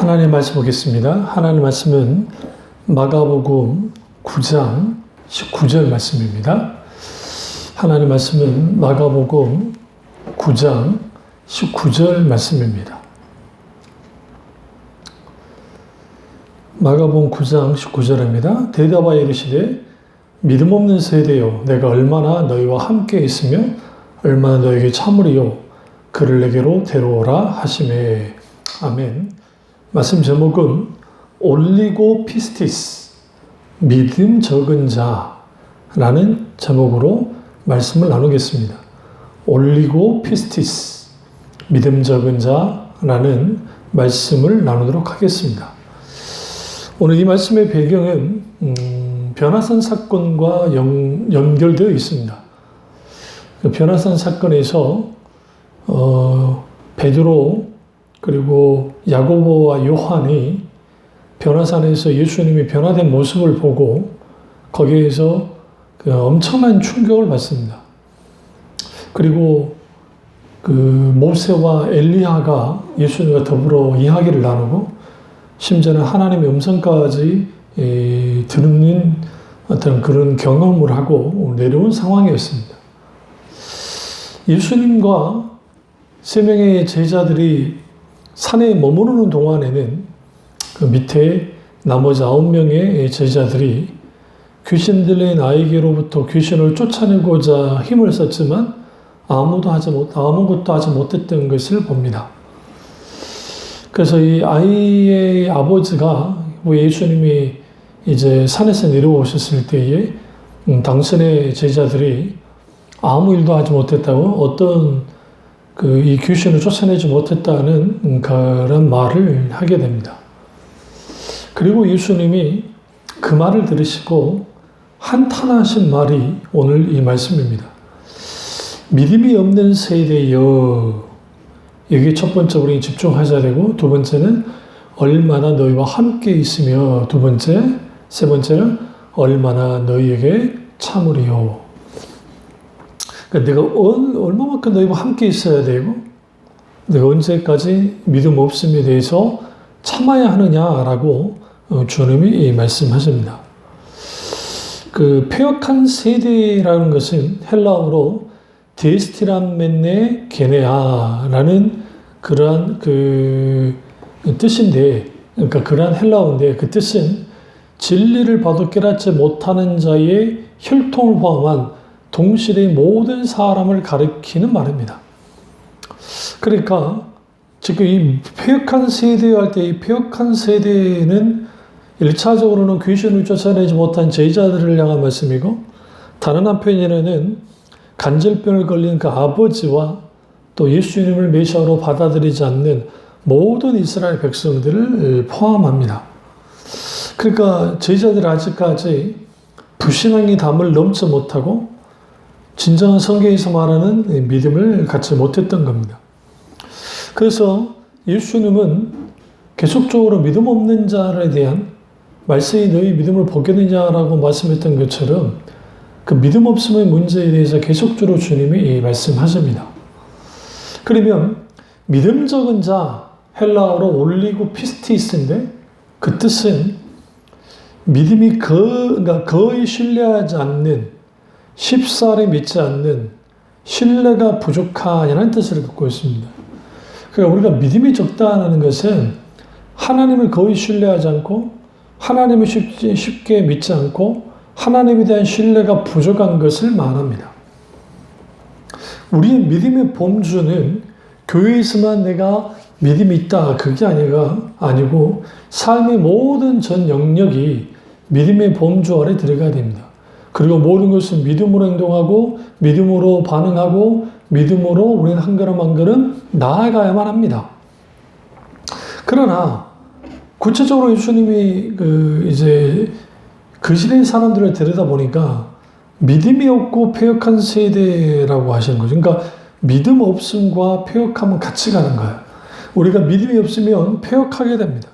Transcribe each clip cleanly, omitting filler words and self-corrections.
하나님의 말씀 보겠습니다. 하나님의 말씀은 마가복음 9장 19절 말씀입니다. 하나님의 말씀은 마가복음 9장 19절 말씀입니다. 마가복음 9장 19절입니다. 대답하여 이르시되 믿음 없는 세대여 내가 얼마나 너희와 함께 있으며 얼마나 너에게 참으리요 그를 내게로 데려오라 하시매. 아멘. 말씀 제목은 올리고 피스티스 믿음 적은 자라는 제목으로 말씀을 나누겠습니다. 올리고 피스티스 믿음 적은 자라는 말씀을 나누도록 하겠습니다. 오늘 이 말씀의 배경은 변화산 사건과 연결되어 있습니다. 그 변화산 사건에서 베드로 그리고 야고보와 요한이 변화산에서 예수님이 변화된 모습을 보고 거기에서 그 엄청난 충격을 받습니다. 그리고 그 모세와 엘리야가 예수님과 더불어 이야기를 나누고 심지어는 하나님의 음성까지 듣는 어떤 그런 경험을 하고 내려온 상황이었습니다. 예수님과 세 명의 제자들이 산에 머무르는 동안에는 그 밑에 나머지 9명의 제자들이 귀신 들린 아이에게로부터 귀신을 쫓아내고자 힘을 썼지만 아무것도 하지 못했던 것을 봅니다. 그래서 이 아이의 아버지가 예수님이 이제 산에서 내려오셨을 때에 당신의 제자들이 아무 일도 하지 못했다고 어떤 이 귀신을 쫓아내지 못했다는 그런 말을 하게 됩니다. 그리고 예수님이 그 말을 들으시고 한탄하신 말이 오늘 이 말씀입니다. 믿음이 없는 세대여. 여기 첫 번째 우리 집중하셔야 되고 두 번째는 얼마나 너희와 함께 있으며 두 번째, 세 번째는 얼마나 너희에게 참으리요. 그러니까 내가 얼마만큼 너희와 함께 있어야 되고 내가 언제까지 믿음 없음에 대해서 참아야 하느냐라고 주님이 말씀하십니다. 그 폐역한 세대라는 것은 헬라어로 디에스티란멘네 게네아라는 그러한 그 뜻인데, 그러니까 그러한 헬라어인데 그 뜻은 진리를 봐도 깨닫지 못하는 자의 혈통을 포함한 동시대의 모든 사람을 가리키는 말입니다. 그러니까 지금 이 폐역한 세대와 할 때 이 폐역한 세대는 1차적으로는 귀신을 쫓아내지 못한 제자들을 향한 말씀이고 다른 한편에는 간질병을 걸린 그 아버지와 또 예수님을 메시아로 받아들이지 않는 모든 이스라엘 백성들을 포함합니다. 그러니까 제자들이 아직까지 불신앙의 담을 넘지 못하고 진정한 성경에서 말하는 믿음을 갖지 못했던 겁니다. 그래서 예수님은 계속적으로 믿음 없는 자에 대한 말세에 너희 믿음을 보겠느냐라고 말씀했던 것처럼 그 믿음 없음의 문제에 대해서 계속적으로 주님이 말씀하십니다. 그러면 믿음 적은 자, 헬라어로 올리고 피스티스인데 그 뜻은 믿음이 거의 신뢰하지 않는 쉽사리 믿지 않는 신뢰가 부족하냐는 뜻을 갖고 있습니다. 그러니까 우리가 믿음이 적다는 것은 하나님을 거의 신뢰하지 않고 하나님을 쉽게 믿지 않고 하나님에 대한 신뢰가 부족한 것을 말합니다. 우리의 믿음의 범주는 교회에서만 내가 믿음이 있다 그게 아니고 삶의 모든 전 영역이 믿음의 범주 아래 들어가야 됩니다. 그리고 모든 것은 믿음으로 행동하고 믿음으로 반응하고 믿음으로 우리는 한 걸음 한 걸음 나아가야만 합니다. 그러나 구체적으로 예수님이 이제 그 시대의 사람들을 들여다보니까 믿음이 없고 폐역한 세대라고 하시는 거죠. 그러니까 믿음 없음과 폐역함은 같이 가는 거예요. 우리가 믿음이 없으면 폐역하게 됩니다.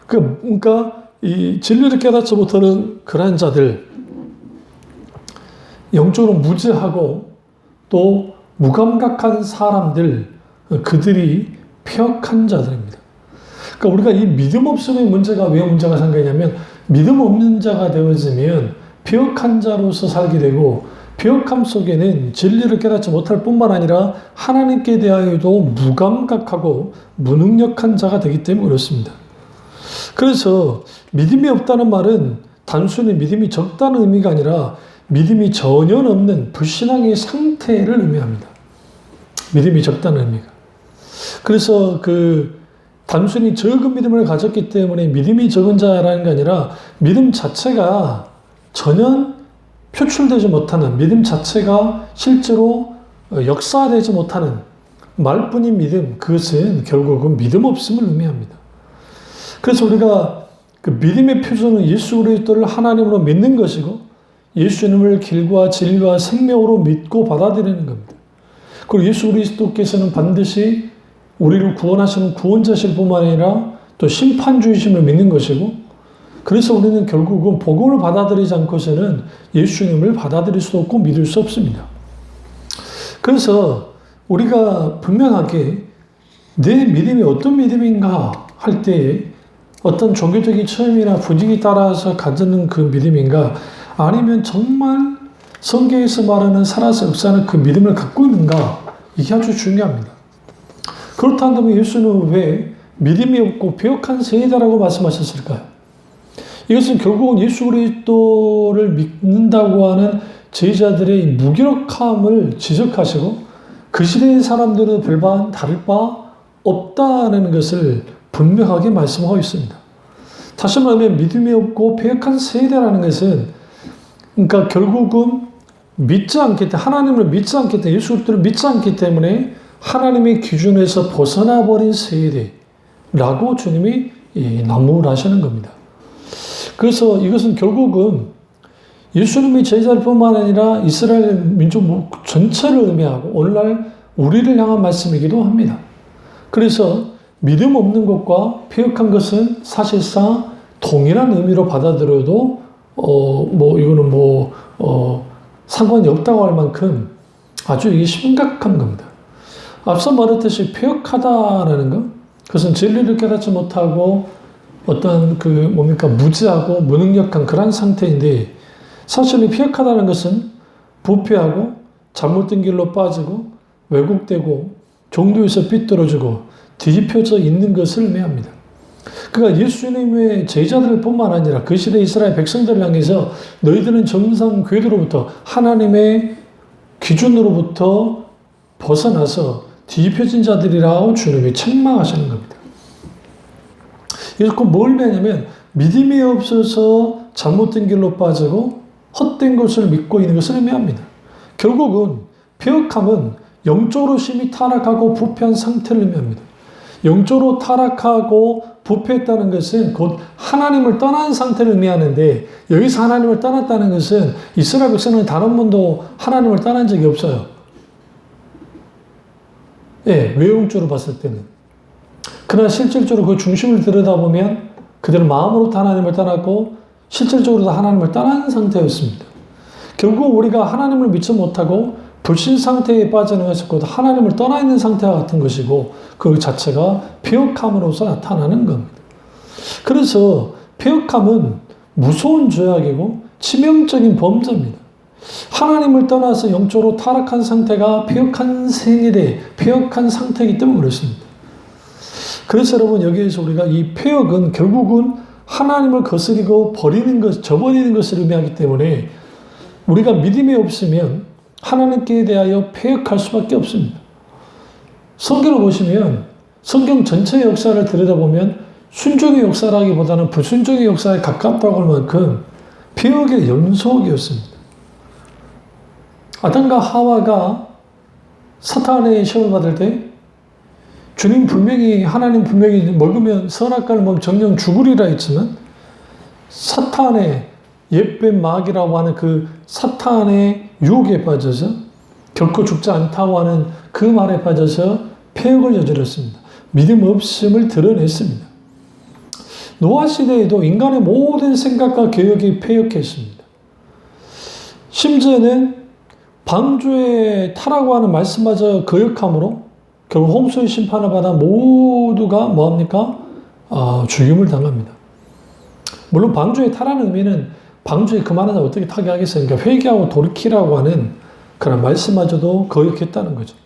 그러니까 이 진리를 깨닫지 못하는 그런 자들, 영적으로 무지하고 또 무감각한 사람들, 그들이 폐역한 자들입니다. 그러니까 우리가 이 믿음 없음의 문제가 왜 문제가 생기냐면 믿음 없는 자가 되어지면 배역한 자로서 살게 되고 배역함 속에는 진리를 깨닫지 못할 뿐만 아니라 하나님께 대하여도 무감각하고 무능력한 자가 되기 때문에 그렇습니다. 그래서 믿음이 없다는 말은 단순히 믿음이 적다는 의미가 아니라 믿음이 전혀 없는 불신앙의 상태를 의미합니다. 믿음이 적다는 의미가. 그래서 단순히 적은 믿음을 가졌기 때문에 믿음이 적은 자라는 게 아니라 믿음 자체가 전혀 표출되지 못하는, 믿음 자체가 실제로 역사되지 못하는 말뿐인 믿음, 그것은 결국은 믿음 없음을 의미합니다. 그래서 우리가 그 믿음의 표준은 예수 그리스도를 하나님으로 믿는 것이고 예수님을 길과 진리와 생명으로 믿고 받아들이는 겁니다. 그리고 예수 그리스도께서는 반드시 우리를 구원하시는 구원자실 뿐만 아니라 또 심판주이심을 믿는 것이고 그래서 우리는 결국은 복음을 받아들이지 않고서는 예수님을 받아들일 수 없고 믿을 수 없습니다. 그래서 우리가 분명하게 내 믿음이 어떤 믿음인가 할 때 어떤 종교적인 체험이나 분위기 따라서 가지는 그 믿음인가 아니면 정말 성경에서 말하는 살아서 역사하는 그 믿음을 갖고 있는가 이게 아주 중요합니다. 그렇다면 예수는 왜 믿음이 없고 배역한 세대라고 말씀하셨을까요? 이것은 결국은 예수 그리스도를 믿는다고 하는 제자들의 무기력함을 지적하시고 그 시대의 사람들은 별반 다를 바 없다는 것을 분명하게 말씀하고 있습니다. 다시 말하면 믿음이 없고 배역한 세대라는 것은 그러니까 결국은 믿지 않기 때문에 하나님을 믿지 않기 때문에 예수 그리스도를 믿지 않기 때문에 하나님의 기준에서 벗어나 버린 세대라고 주님이 나무라시는 겁니다. 그래서 이것은 결국은 예수님의 제자뿐만 아니라 이스라엘 민족 전체를 의미하고 오늘날 우리를 향한 말씀이기도 합니다. 그래서 믿음 없는 것과 배역한 것은 사실상 동일한 의미로 받아들여도 이거는 상관이 없다고 할 만큼 아주 이게 심각한 겁니다. 앞서 말했듯이 배역하다라는 것, 그것은 진리를 깨닫지 못하고 어떤 무지하고 무능력한 그런 상태인데 사실 이 배역하다는 것은 부패하고 잘못된 길로 빠지고 왜곡되고 종교에서 삐뚤어지고 뒤집혀져 있는 것을 의미합니다. 그러니까 예수님의 제자들 뿐만 아니라 그 시대 이스라엘 백성들을 향해서 너희들은 정상 궤도로부터 하나님의 기준으로부터 벗어나서 뒤집혀진 자들이라고 주님이 책망하시는 겁니다. 그래서 뭘 의미하냐면 믿음이 없어서 잘못된 길로 빠지고 헛된 것을 믿고 있는 것을 의미합니다. 결국은 배역함은 영적으로 심히 타락하고 부패한 상태를 의미합니다. 영적으로 타락하고 부패했다는 것은 곧 하나님을 떠난 상태를 의미하는데 여기서 하나님을 떠났다는 것은 이스라엘 백성은 단 한 번도 하나님을 떠난 적이 없어요. 외형적으로 봤을 때는. 그러나 실질적으로 그 중심을 들여다보면 그들은 마음으로부터 하나님을 떠났고 실질적으로도 하나님을 떠난 상태였습니다. 결국 우리가 하나님을 믿지 못하고 불신 상태에 빠지는 것이 곧 하나님을 떠나 있는 상태와 같은 것이고 그 자체가 배역함으로서 나타나는 겁니다. 그래서 배역함은 무서운 죄악이고 치명적인 범죄입니다. 하나님을 떠나서 영적으로 타락한 상태가 배역한 생일에 배역한 상태이기 때문에 그렇습니다. 그래서 여러분 여기에서 우리가 이 배역은 결국은 하나님을 거스리고 버리는 것, 저버리는 것을 의미하기 때문에 우리가 믿음이 없으면 하나님께 대하여 배역할 수밖에 없습니다. 성경을 보시면 성경 전체의 역사를 들여다보면 순종의 역사라기보다는 불순종의 역사에 가깝다고 할 만큼 배역의 연속이었습니다. 아담과 하와가 사탄의 시험을 받을 때 하나님 분명히 먹으면 선악과를 먹으면 정령 죽으리라 했지만 사탄의 옛뱀 마귀라고 하는 그 사탄의 유혹에 빠져서 결코 죽지 않다고 하는 그 말에 빠져서 패역을 저질렀습니다. 믿음 없음을 드러냈습니다. 노아 시대에도 인간의 모든 생각과 계획이 패역했습니다. 심지어는 방주의 타라고 하는 말씀마저 거역함으로 결국 홍수의 심판을 받아 모두가 뭐합니까? 죽임을 당합니다. 물론 방주에 타라는 의미는 방주에 그만하자 어떻게 타게 하겠어요. 그러니까 회개하고 돌이키라고 하는 그런 말씀마저도 거역했다는 거죠.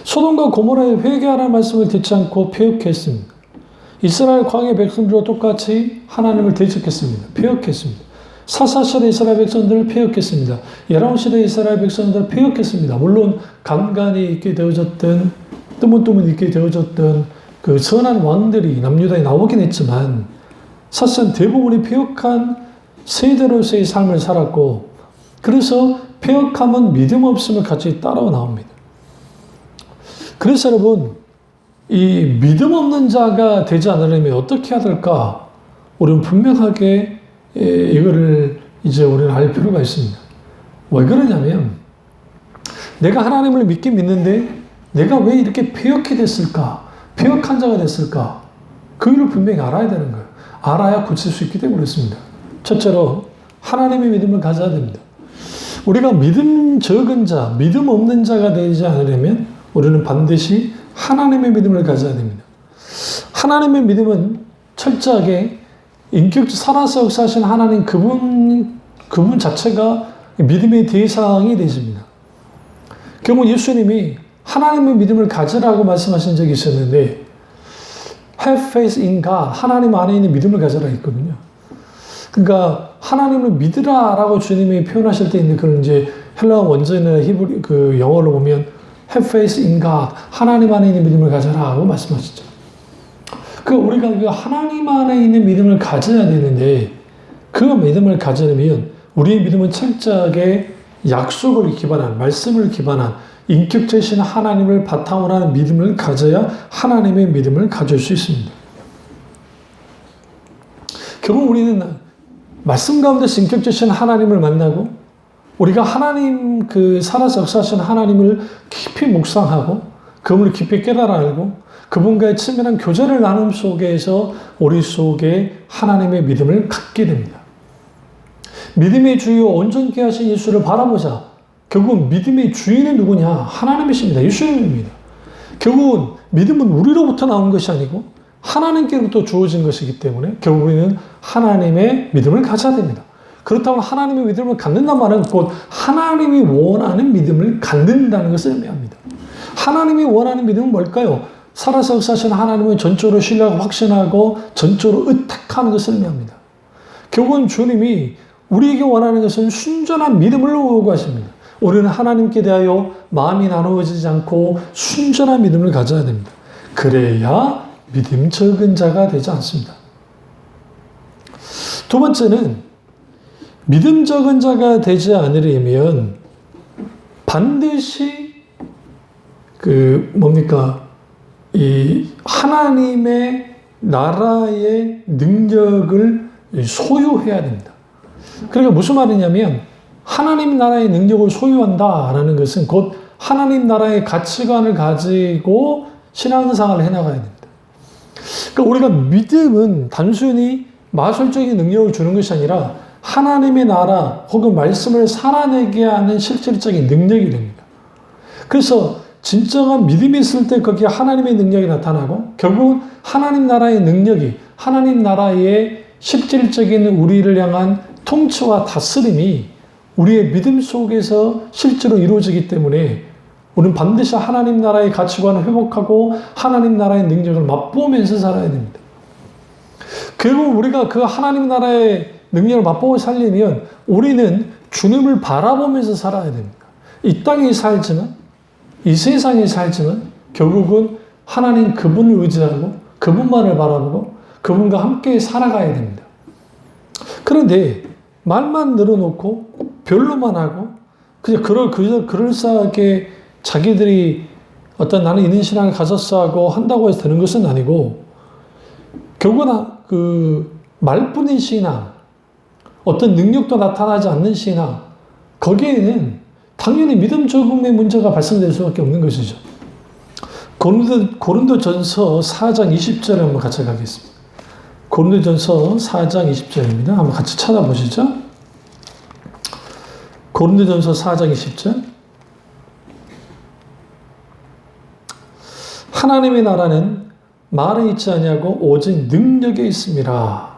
소돔과 고모라의 회개하라는 말씀을 듣지 않고 폐역했습니다. 이스라엘 광야 백성들과 똑같이 하나님을 대적했습니다. 폐역했습니다. 사사시대 이스라엘 백성들을 폐역했습니다. 열왕시대 이스라엘 백성들을 폐역했습니다. 물론 간간히 있게 되어졌던 뜨문뜨문 있게 되어졌던 그 선한 왕들이 남유다에 나오긴 했지만 사실은 대부분이 폐역한 세대로서의 삶을 살았고 그래서 폐역함은 믿음 없음을 같이 따라 나옵니다. 그래서 여러분 이 믿음 없는 자가 되지 않으려면 어떻게 해야 될까? 우리는 분명하게 이거를 이제 우리는 알 필요가 있습니다. 왜 그러냐면 내가 하나님을 믿긴 믿는데 내가 왜 이렇게 폐역이 됐을까? 폐역한 자가 됐을까? 그 이유를 분명히 알아야 되는 거예요. 알아야 고칠 수 있기 때문에 그렇습니다. 첫째로 하나님의 믿음을 가져야 됩니다. 우리가 믿음 적은 자, 믿음 없는 자가 되지 않으려면 우리는 반드시 하나님의 믿음을 가져야 됩니다. 하나님의 믿음은 철저하게 살아서 역사하신 하나님 그분 자체가 믿음의 대상이 되십니다. 결국 예수님이 하나님의 믿음을 가지라고 말씀하신 적이 있었는데 have faith in God, 하나님 안에 있는 믿음을 가져라 했거든요. 그러니까 하나님을 믿으라라고 주님이 표현하실 때 있는 그런 이제 헬라어 원전이나 히브리 그 영어로 보면 have faith in God, 하나님 안에 있는 믿음을 가져라고 말씀하시죠. 우리가 그 하나님 안에 있는 믿음을 가져야 되는데 그 믿음을 가지려면 우리의 믿음은 철저하게 약속을 기반한 말씀을 기반한 인격체신 하나님을 바탕으로 하는 믿음을 가져야 하나님의 믿음을 가질 수 있습니다. 결국 우리는 말씀 가운데서 인격체신 하나님을 만나고 우리가 하나님 살아서 역사하신 하나님을 깊이 묵상하고 그분을 깊이 깨달아 알고 그분과의 친밀한 교제를 나눔 속에서 우리 속에 하나님의 믿음을 갖게 됩니다. 믿음의 주요 온전케 하신 예수를 바라보자. 결국은 믿음의 주인은 누구냐? 하나님이십니다. 예수님입니다. 결국은 믿음은 우리로부터 나온 것이 아니고 하나님께로부터 주어진 것이기 때문에 결국 우리는 하나님의 믿음을 가져야 됩니다. 그렇다면 하나님의 믿음을 갖는다는 말은 곧 하나님이 원하는 믿음을 갖는다는 것을 의미합니다. 하나님이 원하는 믿음은 뭘까요? 살아서 역사하신 하나님을 전적으로 신뢰하고 확신하고 전적으로 의탁하는 것을 의미합니다. 결국은 주님이 우리에게 원하는 것은 순전한 믿음을 요구하십니다. 우리는 하나님께 대하여 마음이 나누어지지 않고 순전한 믿음을 가져야 됩니다. 그래야 믿음 적은 자가 되지 않습니다. 두 번째는 믿음 적은 자가 되지 않으려면 반드시 이 하나님의 나라의 능력을 소유해야 됩니다. 그러니까 무슨 말이냐면 하나님 나라의 능력을 소유한다라는 것은 곧 하나님 나라의 가치관을 가지고 신앙생활을 해나가야 됩니다. 그러니까 우리가 믿음은 단순히 마술적인 능력을 주는 것이 아니라 하나님의 나라 혹은 말씀을 살아내게 하는 실질적인 능력이 됩니다. 그래서 진정한 믿음이 있을 때 거기에 하나님의 능력이 나타나고 결국은 하나님 나라의 능력이 하나님 나라의 실질적인 우리를 향한 통치와 다스림이 우리의 믿음 속에서 실제로 이루어지기 때문에 우리는 반드시 하나님 나라의 가치관을 회복하고 하나님 나라의 능력을 맛보면서 살아야 됩니다. 결국 우리가 그 하나님 나라의 능력을 맛보고 살려면 우리는 주님을 바라보면서 살아야 됩니다. 이 땅에 살지만 이 세상에 살지만 결국은 하나님 그분을 의지하고 그분만을 바라보고 그분과 함께 살아가야 됩니다. 그런데 말만 늘어놓고 별로만 하고 그냥 그럴싸하게 자기들이 어떤 나는 있는 신앙을 가졌어 하고 한다고 해서 되는 것은 아니고 결국은 말뿐인 신앙, 어떤 능력도 나타나지 않는 신앙, 거기에는 당연히 믿음 적음의 문제가 발생될 수밖에 없는 것이죠. 고린도전서 4장 20절에 한번 같이 가겠습니다. 고린도전서 4장 20절입니다. 한번 같이 찾아보시죠. 고린도전서 4장 20절. 하나님의 나라는 말에 있지 아니하고 오직 능력에 있습니다.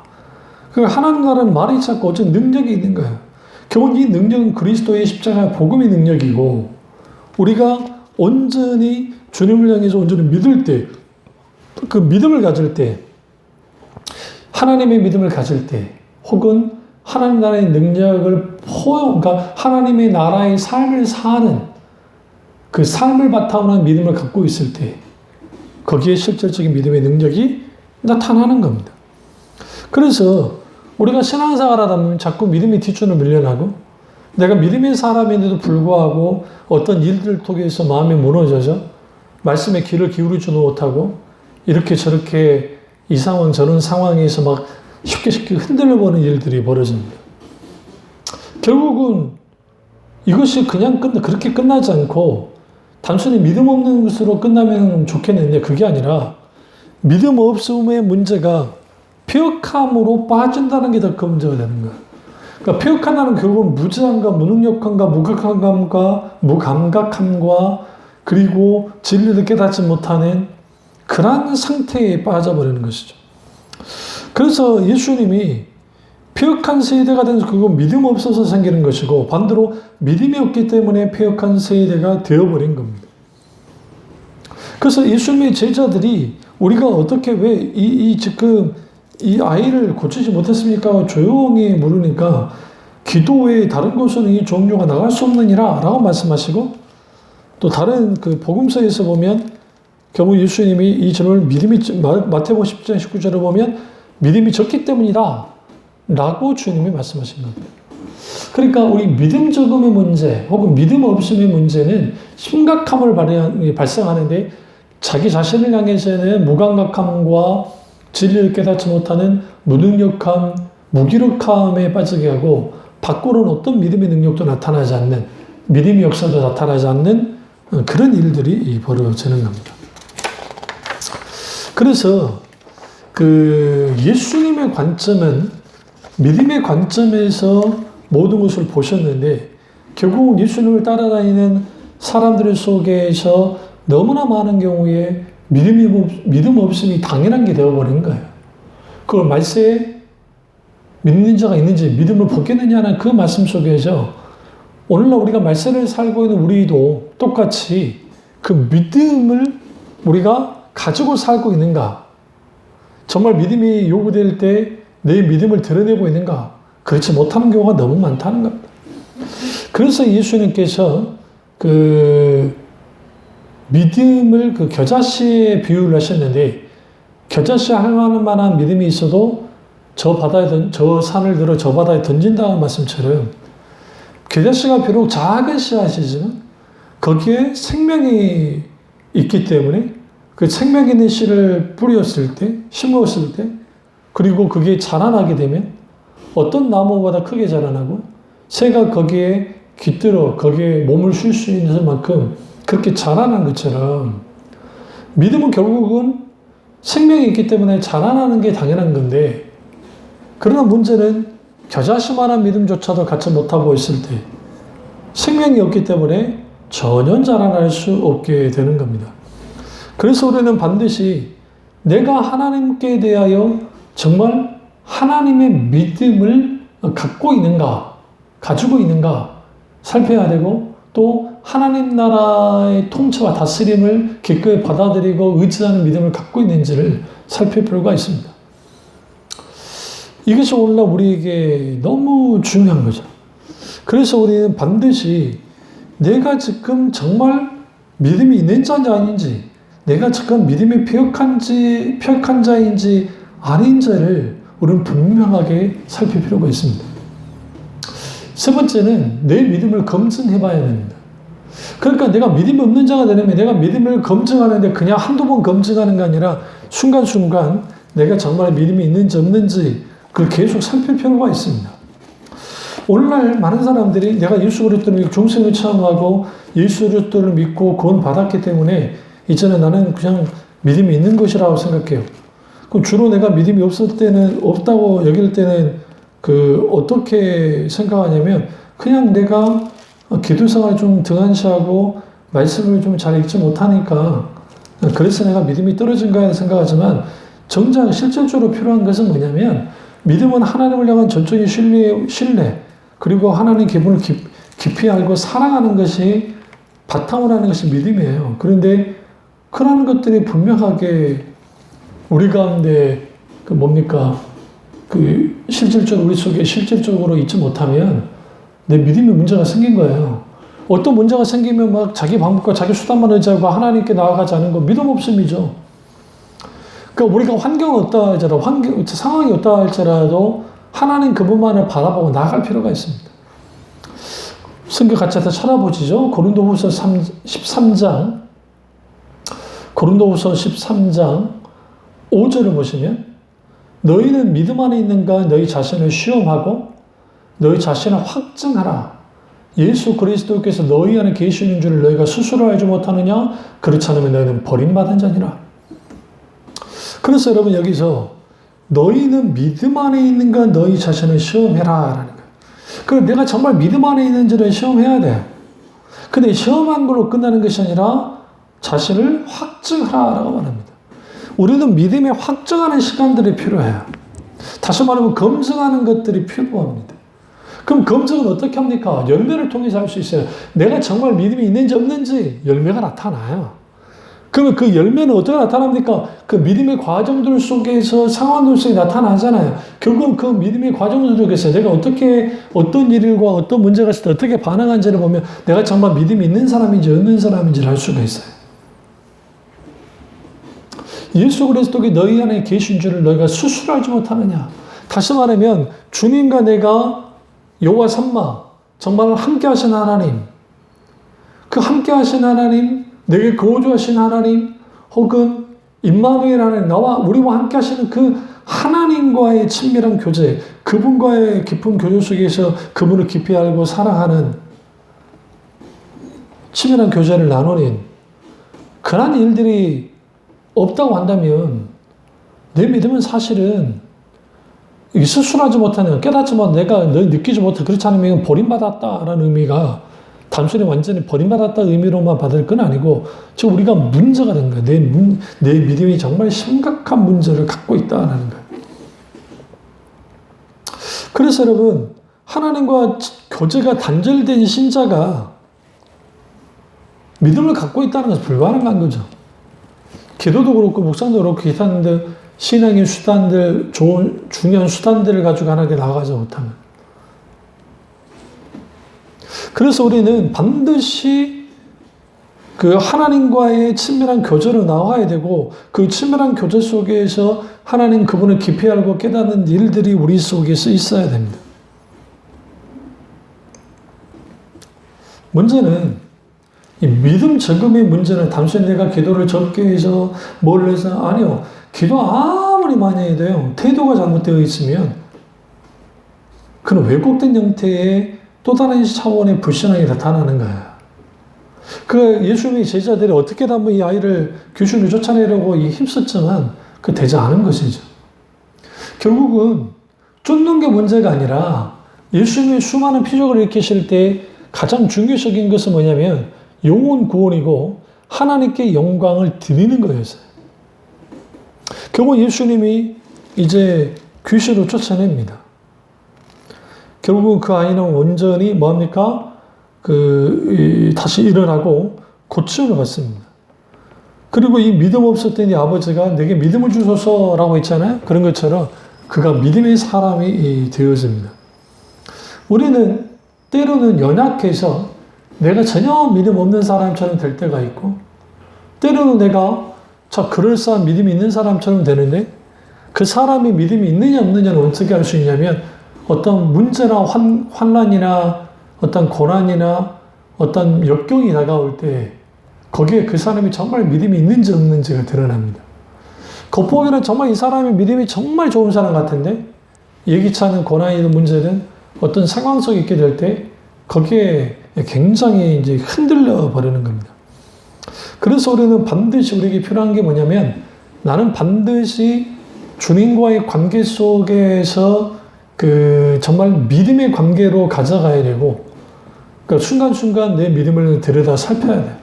그 하나님 나라는 말에 있지 않고 오직 능력이 있는 거예요. 결국 이 능력은 그리스도의 십자가 복음의 능력이고, 우리가 온전히 주님을 향해서 온전히 믿을 때, 그 믿음을 가질 때, 하나님의 믿음을 가질 때, 혹은 하나님 나라의 능력을 그러니까 하나님의 나라의 삶을 사는 그 삶을 바탕으로 한 믿음을 갖고 있을 때, 거기에 실질적인 믿음의 능력이 나타나는 겁니다. 그래서 우리가 신앙생활 하다 보면 자꾸 믿음의 뒷줄을 밀려나고, 내가 믿음의 사람인데도 불구하고 어떤 일들 통해서 마음이 무너져서 말씀에 귀를 기울이지 못하고, 이렇게 저렇게 이 상황 저런 상황에서 막 쉽게 흔들려보는 일들이 벌어집니다. 결국은 이것이 그냥 그렇게 끝나지 않고 단순히 믿음 없는 것으로 끝나면 좋겠는데, 그게 아니라 믿음 없음의 문제가 폐역함으로 빠진다는 게 더 큰 문제가 되는 거예요. 그러니까 폐역한다는 결국은 무지함과 무능력함과 무감각함과 그리고 진리를 깨닫지 못하는 그런 상태에 빠져버리는 것이죠. 그래서 예수님이 폐역한 세대가 된 그건 믿음 없어서 생기는 것이고, 반대로 믿음이 없기 때문에 폐역한 세대가 되어버린 겁니다. 그래서 예수님의 제자들이 우리가 어떻게 왜 지금 이 아이를 고치지 못했습니까? 조용히 물으니까 기도 외에 다른 곳은 이 종류가 나갈 수 없느니라 라고 말씀하시고, 또 다른 그 복음서에서 보면 결국 예수님이 이 질문을 마태복음 10장 19절에 보면 믿음이 적기 때문이다 라고 주님이 말씀하신 겁니다. 그러니까 우리 믿음 적음의 문제 혹은 믿음 없음의 문제는 심각함을 발생하는데, 자기 자신을 향해서는 무감각함과 진리를 깨닫지 못하는 무능력함, 무기력함에 빠지게 하고, 밖으로는 어떤 믿음의 능력도 나타나지 않는, 믿음의 역사도 나타나지 않는 그런 일들이 벌어지는 겁니다. 그래서 그 예수님의 관점은 믿음의 관점에서 모든 것을 보셨는데, 결국 예수님을 따라다니는 사람들 속에서 너무나 많은 경우에 믿음 없음이 당연한 게 되어버린 거예요. 그걸 말세에 믿는 자가 있는지 믿음을 벗겠느냐는 그 말씀 속에서 오늘날 우리가 말세를 살고 있는 우리도 똑같이 그 믿음을 우리가 가지고 살고 있는가? 정말 믿음이 요구될 때 내 믿음을 드러내고 있는가? 그렇지 못하는 경우가 너무 많다는 겁니다. 그래서 예수님께서 그 믿음을 그 겨자씨에 비유를 하셨는데, 겨자씨 할 만한 믿음이 있어도 저 산을 들어 저 바다에 던진다는 말씀처럼, 겨자씨가 비록 작은 씨앗이지만 거기에 생명이 있기 때문에 그 생명 있는 씨를 뿌렸을 때, 심었을 때, 그리고 그게 자라나게 되면 어떤 나무보다 크게 자라나고, 새가 거기에 깃들어 거기에 몸을 쉴 수 있는 만큼 그렇게 자라난 것처럼, 믿음은 결국은 생명이 있기 때문에 자라나는 게 당연한 건데, 그러나 문제는 겨자씨만한 믿음조차도 갖지 못하고 있을 때 생명이 없기 때문에 전혀 자라날 수 없게 되는 겁니다. 그래서 우리는 반드시 내가 하나님께 대하여 정말 하나님의 믿음을 갖고 있는가, 가지고 있는가 살펴야 되고, 또 하나님 나라의 통치와 다스림을 기꺼이 받아들이고 의지하는 믿음을 갖고 있는지를 살필 필요가 있습니다. 이것이 오늘날 우리에게 너무 중요한 거죠. 그래서 우리는 반드시 내가 지금 정말 믿음이 있는 자인지 아닌지, 내가 지금 믿음이 폐역한 자인지 아닌지를 우리는 분명하게 살필 필요가 있습니다. 세 번째는 내 믿음을 검증해 봐야 됩니다. 그러니까 내가 믿음이 없는 자가 되려면 내가 믿음을 검증하는데 그냥 한두 번 검증하는 게 아니라 순간순간 내가 정말 믿음이 있는지 없는지 그걸 계속 살필 필요가 있습니다. 오늘날 많은 사람들이 내가 예수 그리스도를 중생을 체험하고 예수 그리스도를 믿고 구원 받았기 때문에 이제는 나는 그냥 믿음이 있는 것이라고 생각해요. 그럼 주로 내가 믿음이 없다고 여길 때는 어떻게 생각하냐면, 그냥 내가 기도 생활을 좀 등한시하고 말씀을 좀 잘 읽지 못하니까 그래서 내가 믿음이 떨어진가 생각하지만 정작 실질적으로 필요한 것은 뭐냐면 믿음은 하나님을 향한 전적인 신뢰 그리고 하나님 기분을 깊이 알고 사랑하는 것이 바탕으로 하는 것이 믿음이에요. 그런데 그런 것들이 분명하게 우리 가운데 실질적으로 우리 속에 실질적으로 있지 못하면 내 믿음에 문제가 생긴 거예요. 어떤 문제가 생기면 막 자기 방법과 자기 수단만 의지하고 하나님께 나아가지 않은 거 믿음 없음이죠. 그러니까 우리가 환경이 어떠하 할지라도 상황이 어떠하 할지라도 하나님 그분만을 바라보고 나아갈 필요가 있습니다. 성경 같이 해서 찾아보시죠. 고린도후서 13장 5절을 보시면 너희는 믿음 안에 있는가 너희 자신을 시험하고 너희 자신을 확증하라. 예수 그리스도께서 너희 안에 계시는 줄을 너희가 스스로 알지 못하느냐? 그렇지 않으면 너희는 버림받은 자니라. 그래서 여러분 여기서 너희는 믿음 안에 있는가 너희 자신을 시험해라 라는 거예요. 그럼 내가 정말 믿음 안에 있는지를 시험해야 돼. 근데 시험한 걸로 끝나는 것이 아니라 자신을 확증하라라고 말합니다. 우리는 믿음에 확증하는 시간들이 필요해요. 다시 말하면 검증하는 것들이 필요합니다. 그럼 검증은 어떻게 합니까? 열매를 통해서 할 수 있어요. 내가 정말 믿음이 있는지 없는지 열매가 나타나요. 그러면 그 열매는 어떻게 나타납니까? 그 믿음의 과정들 속에서 상황들 속에 나타나잖아요. 결국은 그 믿음의 과정들 속에서 내가 어떤 일과 어떤 문제가 있을 때 어떻게 반응한지를 보면 내가 정말 믿음이 있는 사람인지 없는 사람인지를 알 수가 있어요. 예수 그리스도가 너희 안에 계신 줄을 너희가 스스로 알지 못하느냐. 다시 말하면 주님과 내가 여호와 삼마 정말 함께 하신 하나님, 그 함께 하신 하나님, 내게 거주하신 하나님, 혹은 임마누엘 하나님, 우리와 함께 하시는 그 하나님과의 친밀한 교제, 그분과의 깊은 교제 속에서 그분을 깊이 알고 사랑하는 친밀한 교제를 나누는 그런 일들이 없다고 한다면 내 믿음은 사실은 스스로하지 못하는 깨닫지 못 내가 느끼지 못해 그렇지 않으면 버림받았다라는 의미가 단순히 완전히 버림받았다 의미로만 받을 건 아니고 지금 우리가 문제가 된 거예요. 내 믿음이 정말 심각한 문제를 갖고 있다라는 거예요. 그래서 여러분 하나님과 교제가 단절된 신자가 믿음을 갖고 있다는 것은 불가능한 거죠. 기도도 그렇고 묵상도 그렇고 기타인데 신앙의 수단들, 중요한 수단들을 가지고 하나님께 나아가지 못하면. 그래서 우리는 반드시 그 하나님과의 친밀한 교제로 나와야 되고 그 친밀한 교제 속에서 하나님 그분을 깊이 알고 깨닫는 일들이 우리 속에서 있어야 됩니다. 문제는 이 믿음 적음의 문제는 단순히 내가 기도를 적게 해서 뭘 해서 아니요. 기도 아무리 많이 해야 돼요. 태도가 잘못되어 있으면 그런 왜곡된 형태의 또 다른 차원의 불신앙이 나타나는 거예요. 그 예수님의 제자들이 어떻게든 한번 이 아이를 귀신을 쫓아내려고 힘썼지만 그 되지 않은 것이죠. 결국은 쫓는 게 문제가 아니라 예수님이 수많은 피적을 일으키실 때 가장 중요적인 것은 뭐냐면 영혼 구원이고 하나님께 영광을 드리는 거였어요. 결국 예수님이 이제 귀신을 쫓아냅니다. 결국 그 아이는 온전히 뭐합니까? 다시 일어나고 고침을 받습니다. 그리고 이 믿음 없었던 이 아버지가 내게 믿음을 주소서라고 했잖아요. 그런 것처럼 그가 믿음의 사람이 되어집니다. 우리는 때로는 연약해서 내가 전혀 믿음 없는 사람처럼 될 때가 있고 때로는 내가 그럴싸한 믿음이 있는 사람처럼 되는데 그 사람이 믿음이 있느냐 없느냐는 어떻게 알 수 있냐면 어떤 문제나 환난이나 어떤 고난이나 어떤 역경이 다가올 때 거기에 그 사람이 정말 믿음이 있는지 없는지가 드러납니다. 겉보기에는 정말 이 사람이 믿음이 정말 좋은 사람 같은데 예기치 않은 고난이든 문제든 어떤 상황 속에 있게 될 때 거기에 굉장히 이제 흔들려 버리는 겁니다. 그래서 우리는 반드시 우리에게 필요한 게 뭐냐면 나는 반드시 주님과의 관계 속에서 정말 믿음의 관계로 가져가야 되고 그러니까 순간순간 내 믿음을 들여다 살펴야 돼요.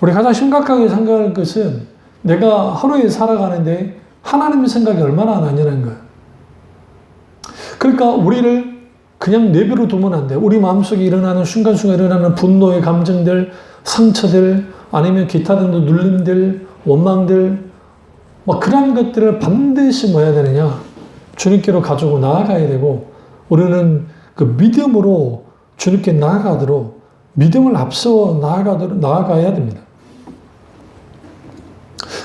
우리 가장 심각하게 생각할 것은 내가 하루에 살아가는데 하나님의 생각이 얼마나 나냐는 거예요. 그러니까 우리를 그냥 내버려 두면 안 돼. 우리 마음속에 일어나는 순간순간 일어나는 분노의 감정들, 상처들, 아니면 기타 등등 눌림들, 원망들, 그런 것들을 반드시 뭐 해야 되느냐? 주님께로 가지고 나아가야 되고, 우리는 그 믿음으로 주님께 나아가도록, 믿음을 앞서 나아가야 됩니다.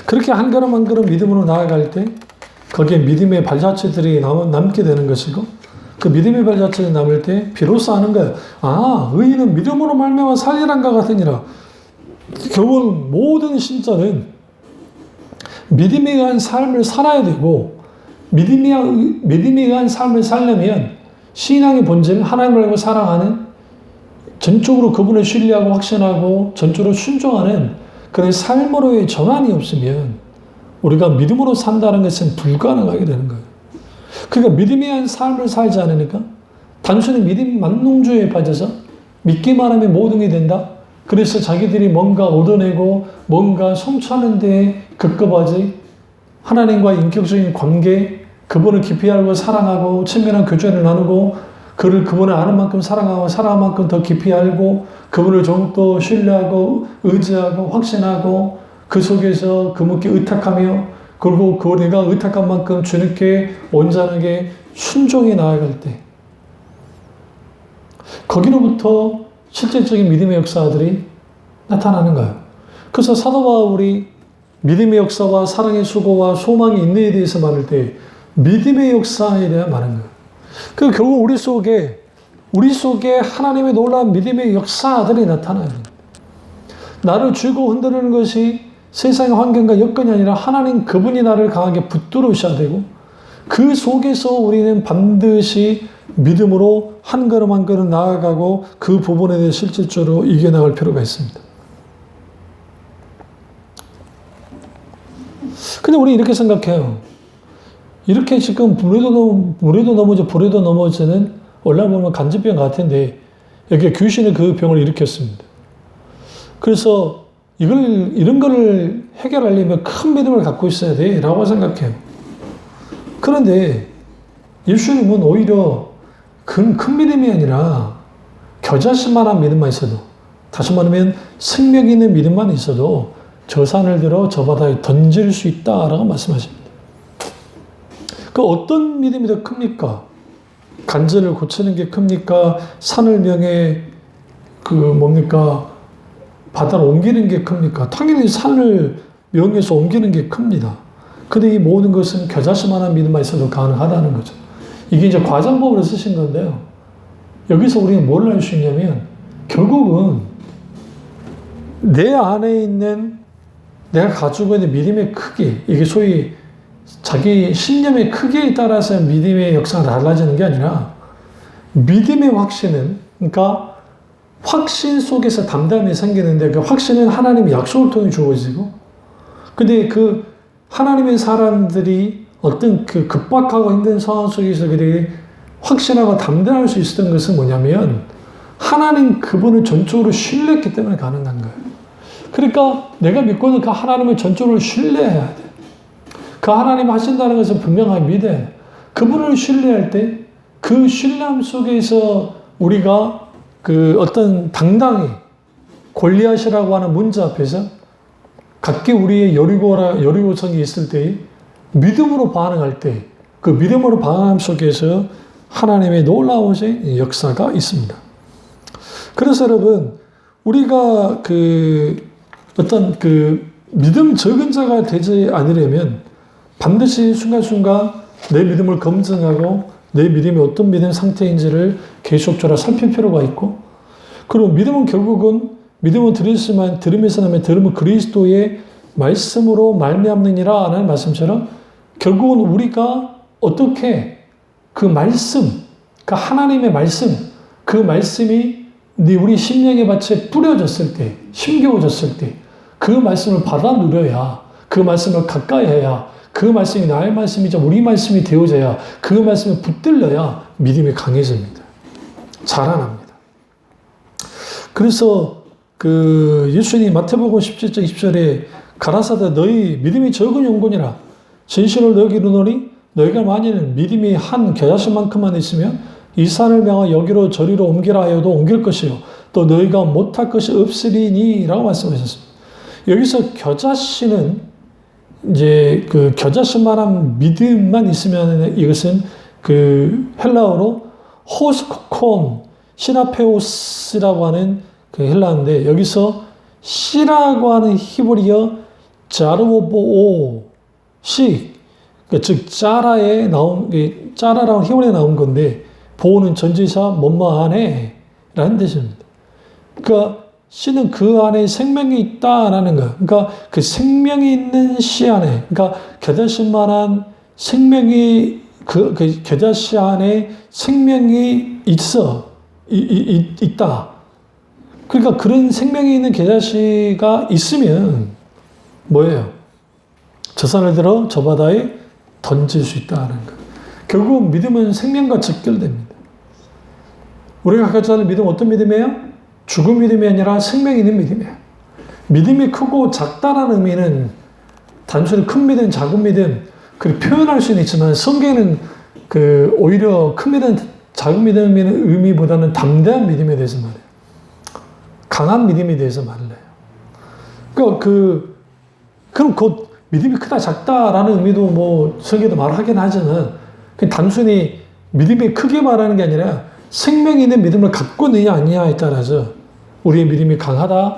그렇게 한 걸음 한 걸음 믿음으로 나아갈 때, 거기에 믿음의 발자취들이 남게 되는 것이고, 그 믿음의 발자취가 남을 때 비로소 아는 거예요. 아, 의인은 믿음으로 말미암아 살리란가 같으니라. 결국 모든 신자는 믿음에 의한 삶을 살아야 되고, 믿음에 의한 삶을 살려면 신앙의 본질, 하나님을 알고 사랑하는, 전적으로 그분을 신뢰하고 확신하고 전적으로 순종하는 그런 삶으로의 전환이 없으면 우리가 믿음으로 산다는 것은 불가능하게 되는 거예요. 그러니까 믿음에 의한 삶을 살지 않으니까 단순히 믿음 만능주의에 빠져서 믿기만 하면 모든 게 된다. 그래서 자기들이 뭔가 얻어내고 뭔가 성취하는 데 급급하지, 하나님과 인격적인 관계, 그분을 깊이 알고 사랑하고 친밀한 교제를 나누고 그분을 아는 만큼 사랑하고 사랑한 만큼 더 깊이 알고 그분을 좀 더 신뢰하고 의지하고 확신하고 그 속에서 그분께 의탁하며, 그리고 그 내가 의탁한 만큼 주님께 온전하게 순종해 나아갈 때, 거기로부터 실질적인 믿음의 역사들이 나타나는 거예요. 그래서 사도 바울이 믿음의 역사와 사랑의 수고와 소망의 인내에 대해서 말할 때 믿음의 역사에 대해 말하는 거예요. 그 결국 우리 속에 하나님의 놀라운 믿음의 역사들이 나타나요. 나를 쥐고 흔드는 것이 세상의 환경과 여건이 아니라 하나님 그분이 나를 강하게 붙들으셔야 되고, 그 속에서 우리는 반드시 믿음으로 한 걸음 한 걸음 나아가고 그 부분에 대해 실질적으로 이겨나갈 필요가 있습니다. 근데 우리 이렇게 생각해요. 이렇게 지금 물에도 넘어져 불에도 넘어지는, 원래 보면 간질병 같은데 여기 귀신이 그 병을 일으켰습니다. 그래서 이런 거를 해결하려면 큰 믿음을 갖고 있어야 돼 라고 생각해요. 그런데 예수님은 오히려 큰 믿음이 아니라 겨자씨만한 믿음만 있어도, 다시 말하면 생명 있는 믿음만 있어도 저 산을 들어 저 바다에 던질 수 있다라고 말씀하십니다. 그 어떤 믿음이 더 큽니까? 간절을 고치는 게 큽니까? 산을 명해 바다를 옮기는 게 큽니까? 당연히 산을 명해서 옮기는 게 큽니다. 근데 이 모든 것은 겨자씨만한 믿음만 있어도 가능하다는 거죠. 이게 이제 과장법으로 쓰신 건데요. 여기서 우리는 뭘 알 수 있냐면, 결국은 내 안에 있는, 내가 가지고 있는 믿음의 크기, 이게 소위 자기 신념의 크기에 따라서 믿음의 역사가 달라지는 게 아니라, 믿음의 확신은, 그러니까 확신 속에서 담담이 생기는데, 그 확신은 하나님의 약속을 통해 주어지고, 근데 그 하나님의 사람들이 어떤 그 급박하고 힘든 상황 속에서 그들이 확신하고 담대할 수 있었던 것은 뭐냐면, 하나님 그분을 전적으로 신뢰했기 때문에 가능한 거예요. 그러니까 내가 믿고 있는 그 하나님을 전적으로 신뢰해야 돼. 그 하나님 하신다는 것을 분명하게 믿어야 돼. 그분을 신뢰할 때 그 신뢰함 속에서 우리가 그 어떤 당당히 골리앗이라고 하는 문제 앞에서 각기 우리의 여리고성이 있을 때 믿음으로 반응할 때, 그 믿음으로 반응함 속에서 하나님의 놀라우신 역사가 있습니다. 그래서 여러분, 우리가 어떤 믿음 적은 자가 되지 않으려면 반드시 순간순간 내 믿음을 검증하고 내 믿음이 어떤 믿음 상태인지를 계속적으로 살필 필요가 있고, 그리고 믿음은 결국은 들으면서 나면 들으면 그리스도의 말씀으로 말미암느니라 하는 말씀처럼, 결국은 우리가 어떻게 그 말씀, 그 하나님의 말씀, 그 말씀이 우리 심령의 밭에 뿌려졌을 때, 심겨졌을 때 그 말씀을 받아 누려야, 그 말씀을 가까이 해야, 그 말씀이 나의 말씀이자 우리 말씀이 되어져야, 그 말씀에 붙들려야 믿음이 강해집니다. 자라납니다. 그래서 예수님이 마태복음 17장 20절에 가라사대 너희 믿음이 적은 영혼이라 진실을 너희에게 이르노니 너희가 만일 믿음이 한 겨자씨만큼만 있으면 이 산을 명하여 여기로 저리로 옮기라 하여도 옮길 것이요 또 너희가 못할 것이 없으리니 라고 말씀하셨습니다. 여기서 겨자씨는 이제 겨자씨만한 믿음만 있으면 이것은 헬라어로 호스코콘 시나페오스라고 하는 헬라어인데 여기서 씨라고 하는 히브리어 자르보오 씨 즉 짜라라고 하는 히브리어에 나온 건데 보호는 전지사 뭐뭐하네 라는 뜻입니다. 그러니까 씨는 그 안에 생명이 있다라는 거. 그러니까 그 생명이 있는 씨 안에, 그러니까 겨자씨만한 생명이 겨자씨 안에 생명이 있다. 그러니까 그런 생명이 있는 겨자씨가 있으면 뭐예요? 저 산을 들어 저 바다에 던질 수 있다는 거. 결국 믿음은 생명과 직결됩니다. 우리가 가지고 있는 믿음 어떤 믿음이에요? 죽은 믿음이 아니라 생명이 있는 믿음이에요. 믿음이 크고 작다라는 의미는 단순히 큰 믿음, 작은 믿음 그렇게 표현할 수는 있지만 성경에는 오히려 큰 믿음, 작은 믿음의 의미보다는 담대한 믿음에 대해서 말해요. 강한 믿음에 대해서 말을 해요. 그럼 곧 믿음이 크다, 작다라는 의미도 성경에도 말하긴 하지만 단순히 믿음이 크게 말하는 게 아니라 생명이 있는 믿음을 갖고 있느냐 아니냐에 따라서 우리의 믿음이 강하다,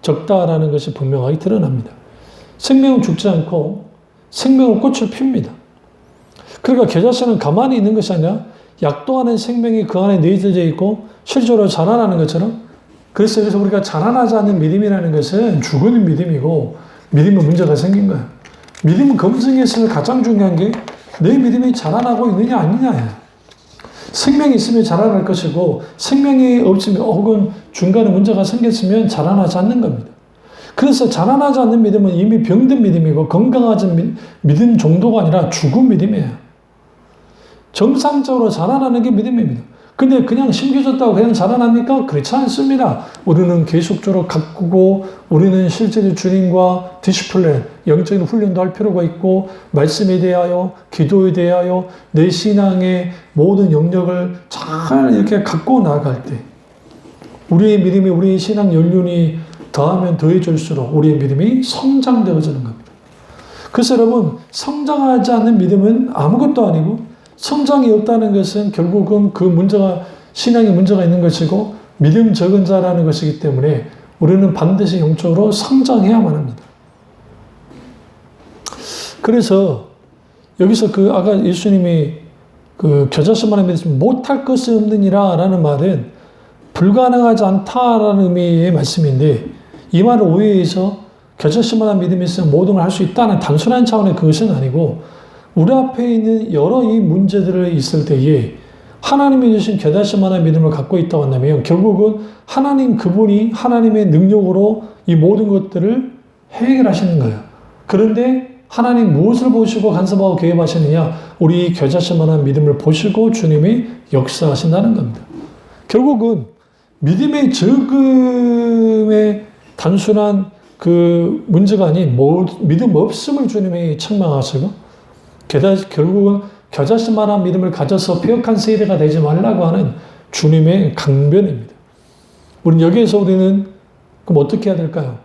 적다라는 것이 분명하게 드러납니다. 생명은 죽지 않고 생명은 꽃을 핍니다. 그러니까 겨자씨는 가만히 있는 것이 아니라 약동하는 생명이 그 안에 내재져 있고 실제로 자라나는 것처럼 그래서 여기서 우리가 자라나지 않는 믿음이라는 것은 죽은 믿음이고 믿음에 문제가 생긴 거예요. 믿음 검증에서 가장 중요한 게 내 믿음이 자라나고 있느냐 아니냐예요. 생명이 있으면 자라날 것이고 생명이 없으면 혹은 중간에 문제가 생겼으면 자라나지 않는 겁니다. 그래서 자라나지 않는 믿음은 이미 병든 믿음이고 건강하지 믿음 정도가 아니라 죽은 믿음이에요. 정상적으로 자라나는 게 믿음입니다. 근데 그냥 심겨졌다고 그냥 자라납니까? 그렇지 않습니다. 우리는 계속적으로 가꾸고 우리는 실제로 주님과 디시플린, 영적인 훈련도 할 필요가 있고 말씀에 대하여, 기도에 대하여 내 신앙의 모든 영역을 잘 이렇게 갖고 나아갈 때 우리의 믿음이 우리의 신앙 연륜이 더하면 더해질수록 우리의 믿음이 성장되어지는 겁니다. 그래서 여러분 성장하지 않는 믿음은 아무것도 아니고 성장이 없다는 것은 결국은 신앙에 문제가 있는 것이고 믿음 적은 자라는 것이기 때문에 우리는 반드시 영적으로 성장해야만 합니다. 그래서 여기서 아까 예수님이 겨자씨만한 믿음 못할 것이 없느니라 라는 말은 불가능하지 않다라는 의미의 말씀인데 이 말을 오해해서 겨자씨만한 믿음이 있으면 모든 걸 할 수 있다는 단순한 차원의 그것은 아니고 우리 앞에 있는 여러 이 문제들을 있을 때에 하나님이 주신 겨자씨만한 믿음을 갖고 있다고 한다면 결국은 그분이 하나님의 능력으로 이 모든 것들을 해결하시는 거예요. 그런데 하나님 무엇을 보시고 간섭하고 개입하시느냐? 우리 겨자씨만한 믿음을 보시고 주님이 역사하신다는 겁니다. 결국은 믿음의 적음의 단순한 문제가 아닌 믿음 없음을 주님이 책망하시고 결국은 겨자씨만한 믿음을 가져서 폐역한 세대가 되지 말라고 하는 주님의 강변입니다. 여기에서 우리는 그럼 어떻게 해야 될까요?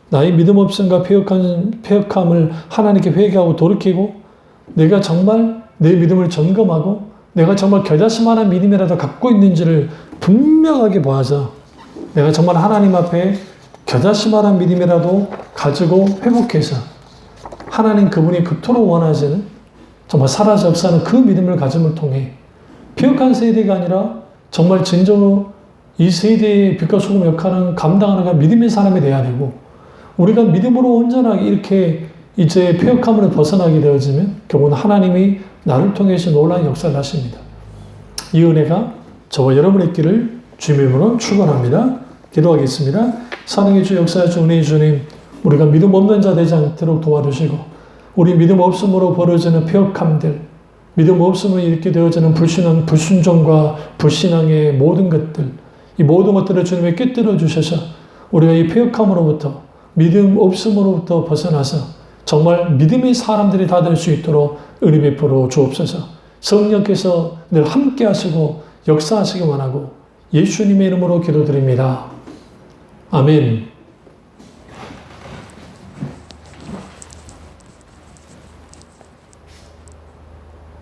나의 믿음 없음과 폐역함을 하나님께 회개하고 돌이키고 내가 정말 내 믿음을 점검하고 내가 정말 겨자씨만한 믿음이라도 갖고 있는지를 분명하게 보아서 내가 정말 하나님 앞에 겨자씨만한 믿음이라도 가지고 회복해서 하나님 그분이 그토록 원하시는 정말 사라져 없사는 그 믿음을 가짐을 통해 폐역한 세대가 아니라 정말 진정으로 이 세대의 빛과 소금 역할은 감당하는 믿음의 사람이 돼야 되고 우리가 믿음으로 온전하게 이렇게 이제 폐역함으로 벗어나게 되어지면 결국은 하나님이 나를 통해서 놀라운 역사를 하십니다. 이 은혜가 저와 여러분의 길을 주님의 이름으로 축원합니다. 기도하겠습니다. 사랑의 주, 역사의 주, 은혜의 주님, 우리가 믿음 없는 자 되지 않도록 도와주시고 우리 믿음 없음으로 벌어지는 폐역함들, 믿음 없음으로 이렇게 되어지는 불순종과 불신앙의 모든 것들, 이 모든 것들을 주님이 깨뜨려 주셔서 우리가 이 패역함으로부터 믿음 없음으로부터 벗어나서 정말 믿음의 사람들이 다 될 수 있도록 은혜 베풀어 주옵소서. 성령께서 늘 함께 하시고 역사하시기 원하고 예수님의 이름으로 기도드립니다. 아멘.